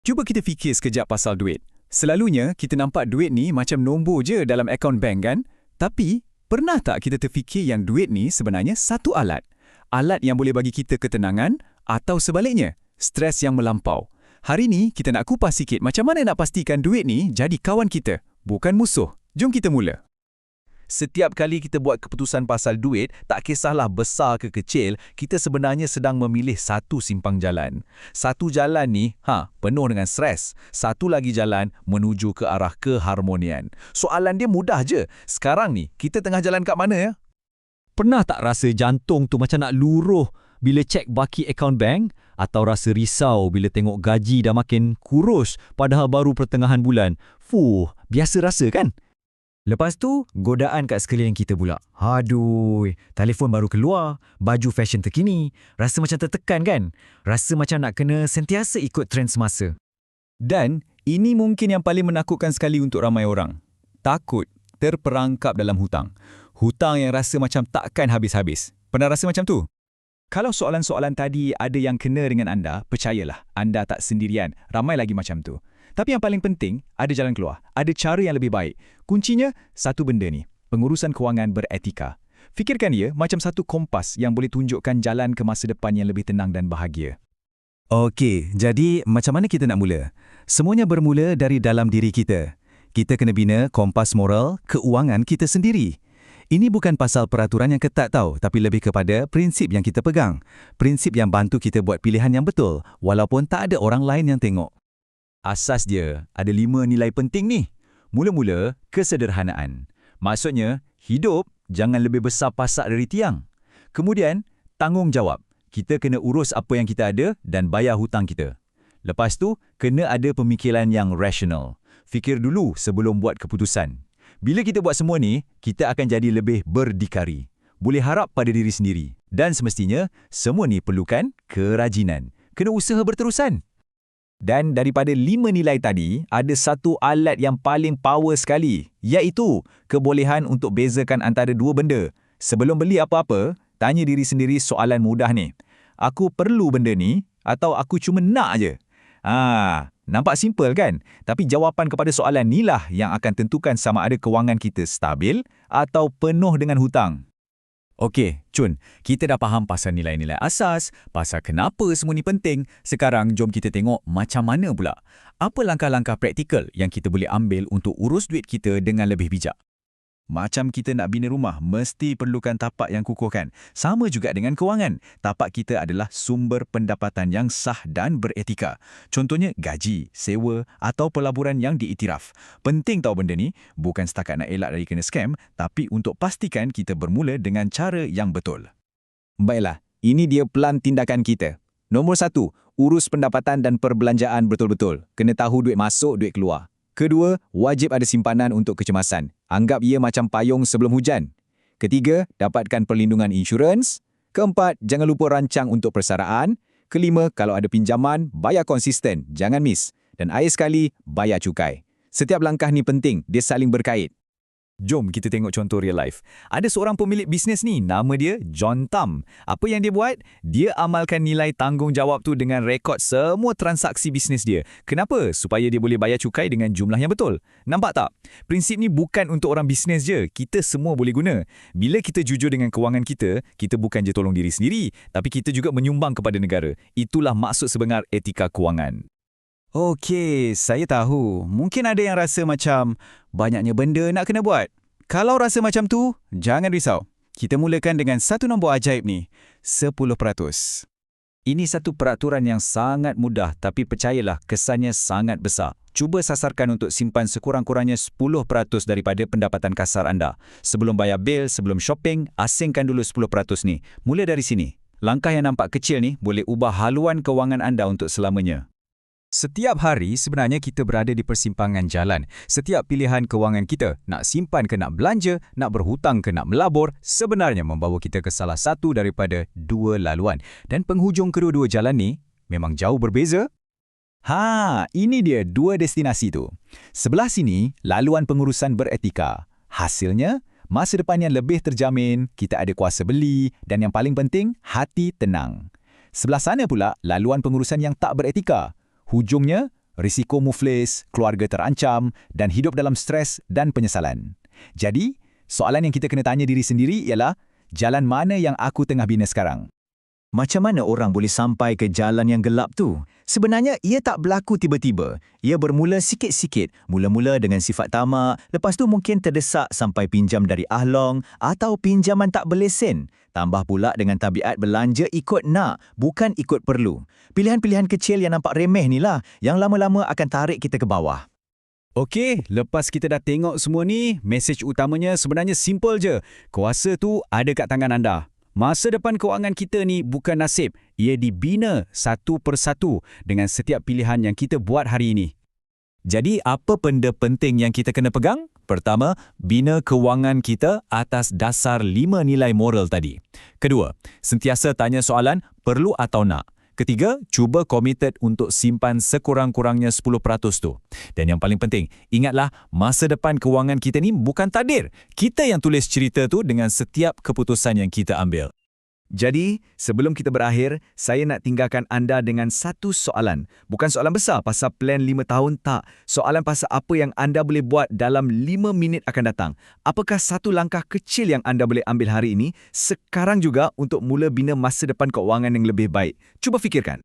Cuba kita fikir sekejap pasal duit. Selalunya kita nampak duit ni macam nombor je dalam akaun bank kan? Tapi, pernah tak kita terfikir yang duit ni sebenarnya satu alat? Alat yang boleh bagi kita ketenangan atau sebaliknya, stres yang melampau. Hari ni kita nak kupas sikit macam mana nak pastikan duit ni jadi kawan kita, bukan musuh. Jom kita mula. Setiap kali kita buat keputusan pasal duit, tak kisahlah besar ke kecil, kita sebenarnya sedang memilih satu simpang jalan. Satu jalan ni, penuh dengan stres. Satu lagi jalan menuju ke arah keharmonian. Soalan dia mudah je. Sekarang ni, kita tengah jalan kat mana ya? Pernah tak rasa jantung tu macam nak luruh bila cek baki akaun bank? Atau rasa risau bila tengok gaji dah makin kurus padahal baru pertengahan bulan? Biasa rasa kan? Lepas tu, godaan kat sekeliling kita pula. Aduh, telefon baru keluar, baju fashion terkini. Rasa macam tertekan kan? Rasa macam nak kena sentiasa ikut trend semasa. Dan ini mungkin yang paling menakutkan sekali untuk ramai orang. Takut terperangkap dalam hutang. Hutang yang rasa macam takkan habis-habis. Pernah rasa macam tu? Kalau soalan-soalan tadi ada yang kena dengan anda, percayalah, anda tak sendirian. Ramai lagi macam tu. Tapi yang paling penting, ada jalan keluar. Ada cara yang lebih baik. Kuncinya, satu benda ni. Pengurusan kewangan beretika. Fikirkan ia macam satu kompas yang boleh tunjukkan jalan ke masa depan yang lebih tenang dan bahagia. Okey, jadi macam mana kita nak mula? Semuanya bermula dari dalam diri kita. Kita kena bina kompas moral keuangan kita sendiri. Ini bukan pasal peraturan yang ketat tau, tapi lebih kepada prinsip yang kita pegang. Prinsip yang bantu kita buat pilihan yang betul, walaupun tak ada orang lain yang tengok. Asas dia, ada 5 nilai penting ni. Mula-mula, kesederhanaan. Maksudnya, hidup jangan lebih besar pasak dari tiang. Kemudian, tanggungjawab. Kita kena urus apa yang kita ada dan bayar hutang kita. Lepas tu, kena ada pemikiran yang rasional. Fikir dulu sebelum buat keputusan. Bila kita buat semua ni, kita akan jadi lebih berdikari. Boleh harap pada diri sendiri. Dan semestinya, semua ni perlukan kerajinan. Kena usaha berterusan. Dan daripada 5 nilai tadi, ada satu alat yang paling power sekali, iaitu kebolehan untuk bezakan antara dua benda. Sebelum beli apa-apa, tanya diri sendiri soalan mudah ni. Aku perlu benda ni atau aku cuma nak je? Nampak simple kan? Tapi jawapan kepada soalan inilah yang akan tentukan sama ada kewangan kita stabil atau penuh dengan hutang. Okey, Cun, kita dah faham pasal nilai-nilai asas, pasal kenapa semua ni penting. Sekarang, jom kita tengok macam mana pula. Apa langkah-langkah praktikal yang kita boleh ambil untuk urus duit kita dengan lebih bijak? Macam kita nak bina rumah, mesti perlukan tapak yang kukuh kan? Sama juga dengan kewangan. Tapak kita adalah sumber pendapatan yang sah dan beretika. Contohnya gaji, sewa atau pelaburan yang diiktiraf. Penting tahu benda ni, bukan setakat nak elak dari kena scam, tapi untuk pastikan kita bermula dengan cara yang betul. Baiklah, ini dia pelan tindakan kita. Nombor 1, urus pendapatan dan perbelanjaan betul-betul. Kena tahu duit masuk, duit keluar. Kedua, wajib ada simpanan untuk kecemasan. Anggap ia macam payung sebelum hujan. Ketiga, dapatkan perlindungan insurans. Keempat, jangan lupa rancang untuk persaraan. Kelima, kalau ada pinjaman, bayar konsisten, jangan miss. Dan akhir sekali, bayar cukai. Setiap langkah ni penting, dia saling berkait. Jom kita tengok contoh real life. Ada seorang pemilik bisnes ni, nama dia John Tam. Apa yang dia buat? Dia amalkan nilai tanggungjawab tu dengan rekod semua transaksi bisnes dia. Kenapa? Supaya dia boleh bayar cukai dengan jumlah yang betul. Nampak tak? Prinsip ni bukan untuk orang bisnes je. Kita semua boleh guna. Bila kita jujur dengan kewangan kita, kita bukan je tolong diri sendiri, tapi kita juga menyumbang kepada negara. Itulah maksud sebenar etika kewangan. Okey, saya tahu. Mungkin ada yang rasa macam banyaknya benda nak kena buat. Kalau rasa macam tu, jangan risau. Kita mulakan dengan satu nombor ajaib ni, 10%. Ini satu peraturan yang sangat mudah, tapi percayalah kesannya sangat besar. Cuba sasarkan untuk simpan sekurang-kurangnya 10% daripada pendapatan kasar anda. Sebelum bayar bil, sebelum shopping, asingkan dulu 10% ni. Mula dari sini. Langkah yang nampak kecil ni boleh ubah haluan kewangan anda untuk selamanya. Setiap hari sebenarnya kita berada di persimpangan jalan. Setiap pilihan kewangan kita, nak simpan ke nak belanja, nak berhutang ke nak melabur, sebenarnya membawa kita ke salah satu daripada dua laluan. Dan penghujung kedua-dua jalan ni memang jauh berbeza. Ini dia dua destinasi tu. Sebelah sini, laluan pengurusan beretika. Hasilnya, masa depan yang lebih terjamin, kita ada kuasa beli dan yang paling penting, hati tenang. Sebelah sana pula, laluan pengurusan yang tak beretika. Hujungnya, risiko muflis, keluarga terancam dan hidup dalam stres dan penyesalan. Jadi, soalan yang kita kena tanya diri sendiri ialah, jalan mana yang aku tengah bina sekarang? Macam mana orang boleh sampai ke jalan yang gelap tu? Sebenarnya, ia tak berlaku tiba-tiba. Ia bermula sikit-sikit. Mula-mula dengan sifat tamak, lepas tu mungkin terdesak sampai pinjam dari ahlong atau pinjaman tak berlesen. Tambah pula dengan tabiat belanja ikut nak, bukan ikut perlu. Pilihan-pilihan kecil yang nampak remeh ni lah, yang lama-lama akan tarik kita ke bawah. Okey, lepas kita dah tengok semua ni, mesej utamanya sebenarnya simple je. Kuasa tu ada kat tangan anda. Masa depan kewangan kita ni bukan nasib. Ia dibina satu persatu dengan setiap pilihan yang kita buat hari ini. Jadi, apa benda penting yang kita kena pegang? Pertama, bina kewangan kita atas dasar 5 nilai moral tadi. Kedua, sentiasa tanya soalan, perlu atau nak? Ketiga, cuba committed untuk simpan sekurang-kurangnya 10% tu. Dan yang paling penting, ingatlah masa depan kewangan kita ni bukan takdir. Kita yang tulis cerita tu dengan setiap keputusan yang kita ambil. Jadi, sebelum kita berakhir, saya nak tinggalkan anda dengan satu soalan. Bukan soalan besar pasal plan 5 tahun, tak. Soalan pasal apa yang anda boleh buat dalam 5 minit akan datang. Apakah satu langkah kecil yang anda boleh ambil hari ini, sekarang juga untuk mula bina masa depan keuangan yang lebih baik? Cuba fikirkan.